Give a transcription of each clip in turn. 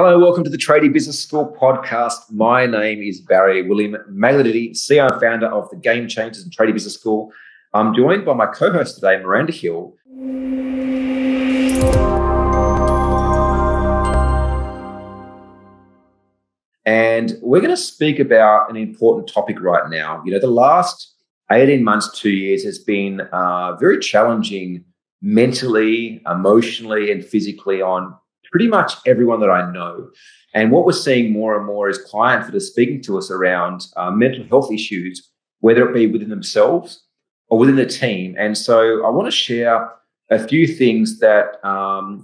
Hello, welcome to the Tradie Business School podcast. My name is Barry William Maglady, CEO and founder of the Game Changers and Tradie Business School. I'm joined by my co-host today, Miranda Hill. And we're going to speak about an important topic right now. You know, the last 18 months, 2 years has been very challenging mentally, emotionally, and physically on pretty much everyone that I know. And what we're seeing more and more is clients that are speaking to us around mental health issues, whether it be within themselves or within the team. And so I want to share a few things that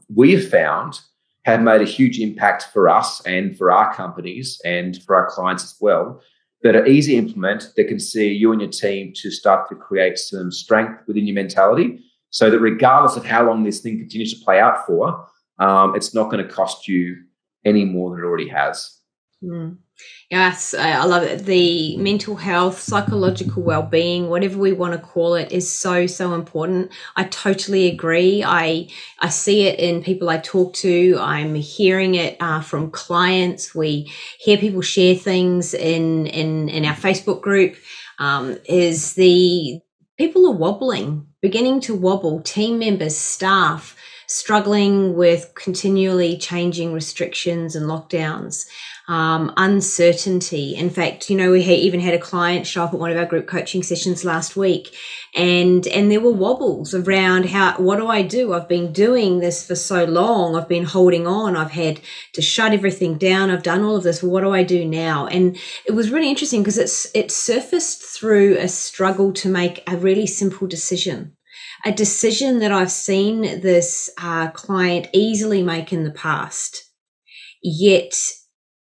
we have found have made a huge impact for us and for our companies and for our clients as well, that are easy to implement, that can see you and your team to start to create some strength within your mentality, so that regardless of how long this thing continues to play out for, it's not going to cost you any more than it already has. Yes, I love it. The mental health, psychological well-being, whatever we want to call it, is so important. I totally agree. I see it in people I talk to. I'm hearing it from clients. We hear people share things in our Facebook group. Is the people are wobbling, beginning to wobble, team members, staff, struggling with continually changing restrictions and lockdowns, uncertainty. In fact, you know, we even had a client show up at one of our group coaching sessions last week, and there were wobbles around what do I do? I've been doing this for so long. I've been holding on. I've had to shut everything down. I've done all of this. What do I do now? And it was really interesting because it surfaced through a struggle to make a really simple decision. A decision that I've seen this client easily make in the past, yet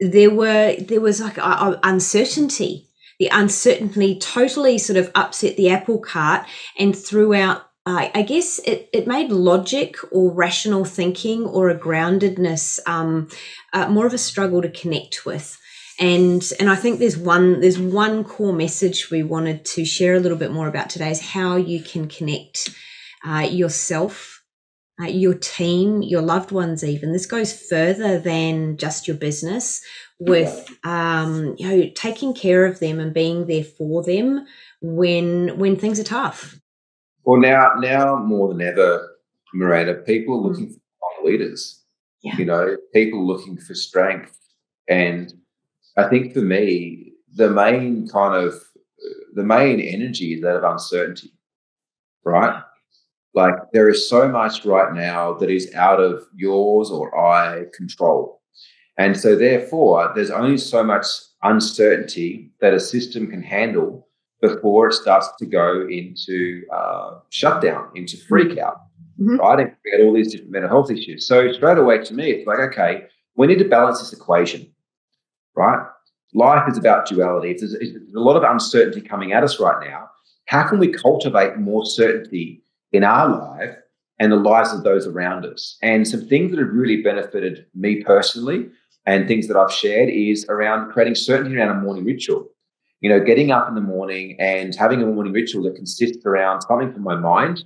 there was like uncertainty. The uncertainty totally sort of upset the apple cart and threw out, I guess it made logic or rational thinking or a groundedness more of a struggle to connect with. And I think there's one core message we wanted to share a little bit more about today is how you can connect yourself, your team, your loved ones even. This goes further than just your business with taking care of them and being there for them when things are tough. Well, now more than ever, Miranda, people are looking for leaders. Yeah. You know, people looking for strength. And I think for me, the main energy is that of uncertainty, right? Like there is so much right now that is out of yours or I control. And so therefore, there's only so much uncertainty that a system can handle before it starts to go into shutdown, into freak out, right? And create all these different mental health issues. So straight away to me, it's like, okay, we need to balance this equation, right? Life is about duality. If there's a lot of uncertainty coming at us right now, how can we cultivate more certainty in our life and the lives of those around us? And some things that have really benefited me personally and things that I've shared is around creating certainty around a morning ritual. You know, getting up in the morning and having a morning ritual that consists around something from my mind,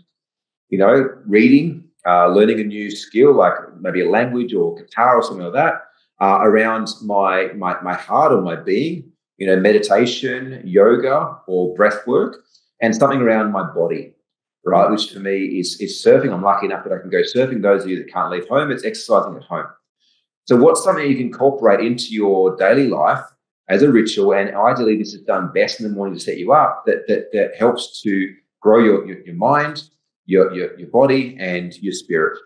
you know, reading, learning a new skill, like maybe a language or guitar or something like that, around my heart or my being, you know, meditation, yoga or breath work, and something around my body, right, which for me is surfing. I'm lucky enough that I can go surfing. Those of you that can't leave home, it's exercising at home. So what's something you can incorporate into your daily life as a ritual, and ideally this is done best in the morning to set you up, that helps to grow your mind, your body and your spirit.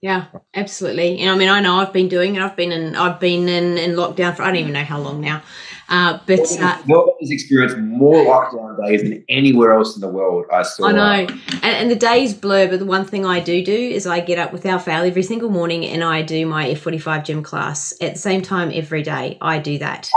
Yeah, absolutely. And I mean, I know I've been doing it. I've been in lockdown for I don't even know how long now. Melbourne has experienced more lockdown days than anywhere else in the world. I know, and the days blur. But the one thing I do is I get up without fail every single morning and I do my F45 gym class at the same time every day. I do that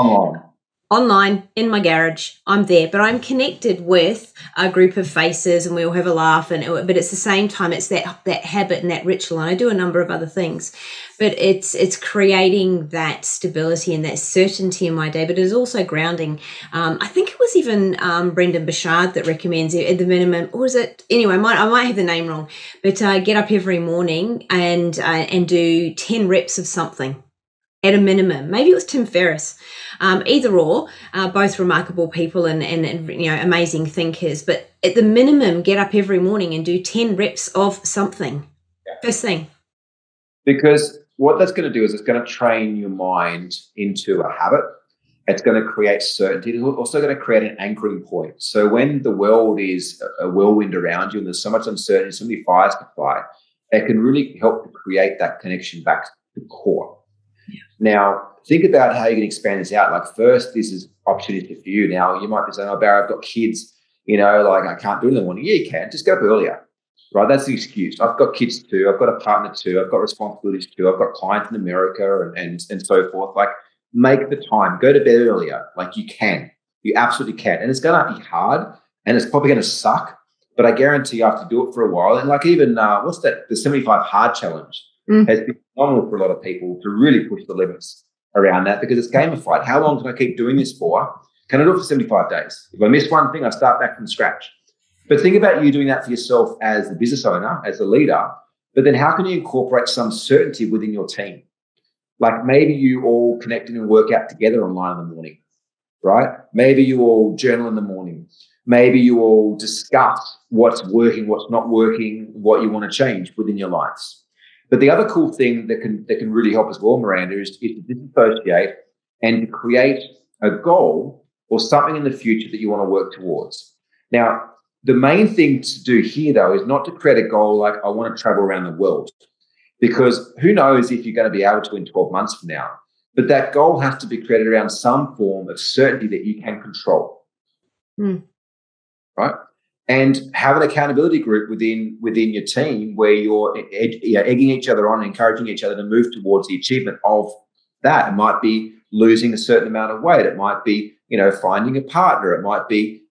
online in my garage. I'm there, but I'm connected with a group of faces and we all have a laugh. But it's the same time, it's that habit and that ritual. And I do a number of other things, but it's creating that stability and that certainty in my day. But it's also grounding. I think it was even Brendan Bouchard that recommends it at the minimum, or is it anyway? I might have the name wrong, but get up every morning and do 10 reps of something. at a minimum. Maybe it was Tim Ferriss. Either or, both remarkable people and amazing thinkers. But at the minimum, get up every morning and do 10 reps of something. First thing. Because what that's going to do is it's going to train your mind into a habit. It's going to create certainty. It's also going to create an anchoring point. So when the world is a whirlwind around you and there's so much uncertainty, so many fires to fight, it can really help to create that connection back to the core. Yeah. Now, think about how you can expand this out. Like, first, this is opportunity for you. Now, you might be saying, oh, Barry, I've got kids, like I can't do it in the morning. Yeah, you can. Just get up earlier, right? That's the excuse. I've got kids too. I've got a partner too. I've got responsibilities too. I've got clients in America and so forth. Like, make the time. Go to bed earlier. Like, you can. You absolutely can. And it's going to be hard and it's probably going to suck, but I guarantee you have to do it for a while. And like, even what's that? The 75 hard challenge has been phenomenal for a lot of people to really push the limits around that, because it's gamified. How long can I keep doing this for? Can I do it for 75 days? If I miss one thing, I start back from scratch. But think about you doing that for yourself as the business owner, as the leader. But then how can you incorporate some certainty within your team? Like, maybe you all connect and work out together online in the morning, right? Maybe you all journal in the morning. Maybe you all discuss what's working, what's not working, what you want to change within your lives. But the other cool thing that can really help as well, Miranda, is to disassociate and to create a goal or something in the future that you want to work towards. Now, the main thing to do here, though, is not to create a goal like, I want to travel around the world, because who knows if you're going to be able to in 12 months from now. But that goal has to be created around some form of certainty that you can control. Right? And have an accountability group within your team where you're egging each other on, encouraging each other to move towards the achievement of that. It might be losing a certain amount of weight. It might be, finding a partner. It might be,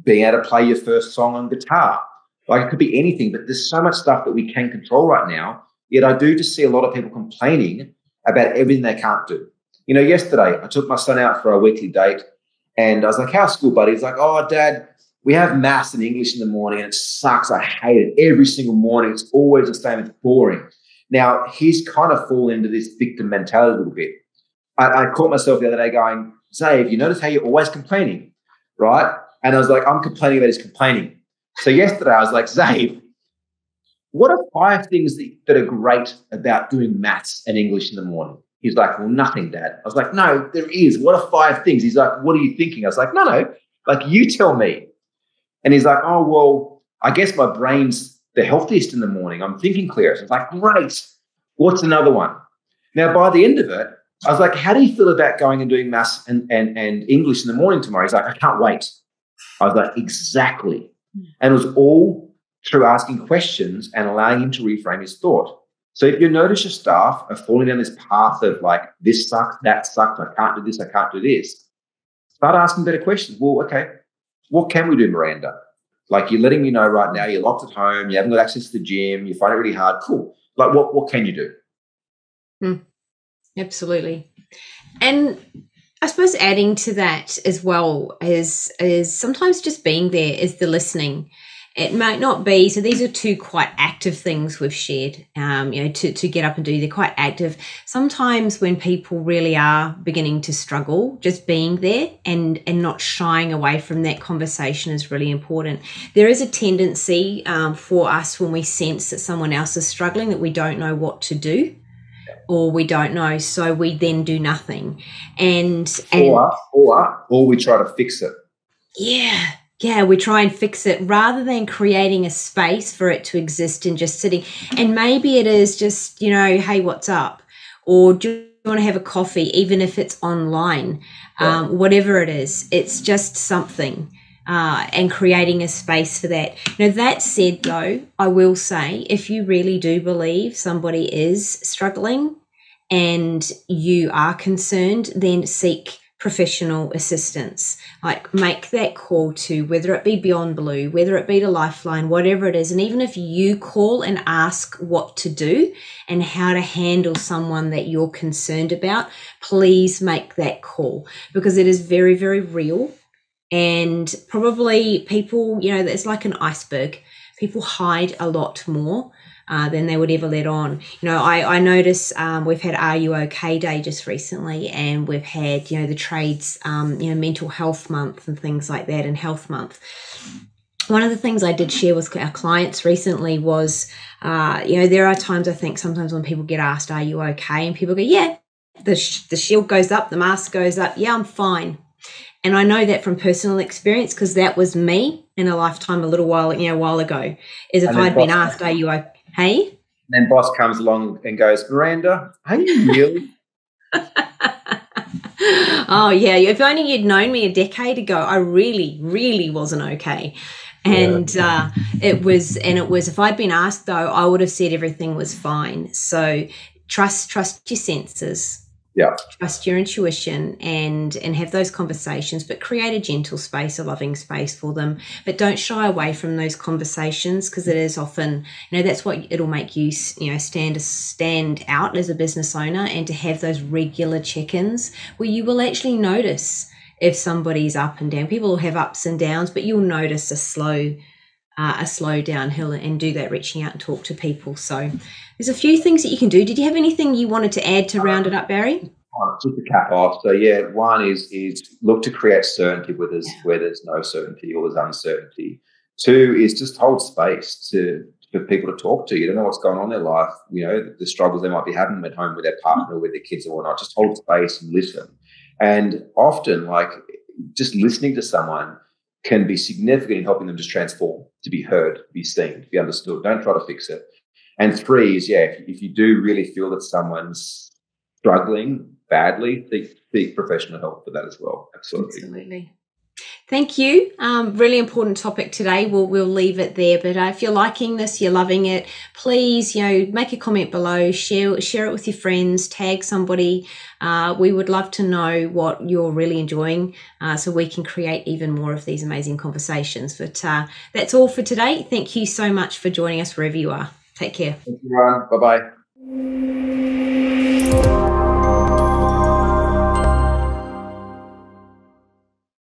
being able to play your first song on guitar. Like, it could be anything, but there's so much stuff that we can control right now. Yet I do just see a lot of people complaining about everything they can't do. Yesterday I took my son out for a weekly date and I was like, how's school, buddy? He's like, oh, Dad, we have maths and English in the morning and it sucks. I hate it every single morning. It's always the same. It's boring. Now, he's kind of fallen into this victim mentality a little bit. I caught myself the other day going, Zave, you notice how you're always complaining, right? And I was like, I'm complaining about his complaining. So yesterday I was like, Zave, what are 5 things that are great about doing maths and English in the morning? He's like, well, nothing, Dad. I was like, no, there is. What are 5 things? He's like, what are you thinking? I was like, no, like, you tell me. And he's like, oh, well, I guess my brain's the healthiest in the morning. I'm thinking clearer. So I was like, great. What's another one? Now, by the end of it, I was like, how do you feel about going and doing maths and English in the morning tomorrow? He's like, I can't wait. I was like, exactly. And it was all through asking questions and allowing him to reframe his thought. So if you notice your staff are falling down this path of like, this sucks, that sucks, I can't do this, I can't do this, start asking better questions. Well, okay, what can we do, Miranda? Like, you're letting me know right now, you're locked at home, you haven't got access to the gym, you find it really hard. Cool. Like, what can you do? Absolutely. And I suppose adding to that as well is sometimes just being there is the listening. It might not be, so these are 2 quite active things we've shared, to get up and do. They're quite active. Sometimes when people really are beginning to struggle, just being there and not shying away from that conversation is really important. There is a tendency for us when we sense that someone else is struggling that we don't know what to do. Or we don't know, so we then do nothing, or we try to fix it. Yeah, we try and fix it rather than creating a space for it to exist and just sitting. And maybe it is just, hey, what's up? Or do you want to have a coffee, even if it's online? Yeah. Whatever it is, it's just something. And creating a space for that. Now, that said, though, I will say, if you really do believe somebody is struggling and you are concerned, then seek professional assistance. Like, make that call to, whether it be Beyond Blue, whether it be to Lifeline, whatever it is. And even if you call and ask what to do and how to handle someone that you're concerned about, please make that call, because it is very, very real. And probably people, it's like an iceberg. People hide a lot more than they would ever let on. You know, I notice we've had Are You OK Day just recently, and we've had, you know, the trades, you know, mental health month and things like that, and health month. One of the things I did share with our clients recently was, you know, there are times I think sometimes when people get asked, are you okay? And people go, yeah, the shield goes up, the mask goes up. Yeah, I'm fine. And I know that from personal experience, because that was me in a lifetime a little while, you know, a while ago, is if I'd been asked, are you okay? And then boss comes along and goes, Miranda, are you really? Oh, yeah. If only you'd known me a decade ago, I really, really wasn't okay. And it was if I'd been asked though, I would have said everything was fine. So trust your senses. Yeah. Trust your intuition and have those conversations, but create a gentle space, a loving space for them. But don't shy away from those conversations, because it is often, you know, that's what it'll make you, you know, stand out as a business owner, and to have those regular check-ins where you will actually notice if somebody's up and down. People will have ups and downs, but you'll notice a slow downhill, and do that reaching out and talk to people. So there's a few things that you can do. Did you have anything you wanted to add to round it up, Barry? Just to cap off. So yeah, one is look to create certainty where there's no certainty or there's uncertainty. Two is just hold space for people to talk to. You don't know what's going on in their life, you know, the struggles they might be having at home with their partner, with their kids or whatnot. Just hold space and listen. And often, like, just listening to someone can be significant in helping them just transform, to be heard, to be seen, to be understood. Don't try to fix it. And three is, if you do really feel that someone's struggling badly, seek professional help for that as well. Absolutely. Thank you. Really important topic today. We'll leave it there. But if you're liking this, you're loving it, please, you know, make a comment below, share it with your friends, tag somebody. We would love to know what you're really enjoying, so we can create even more of these amazing conversations. But that's all for today. Thank you so much for joining us wherever you are. Take care. Thank you, Ryan. Bye-bye.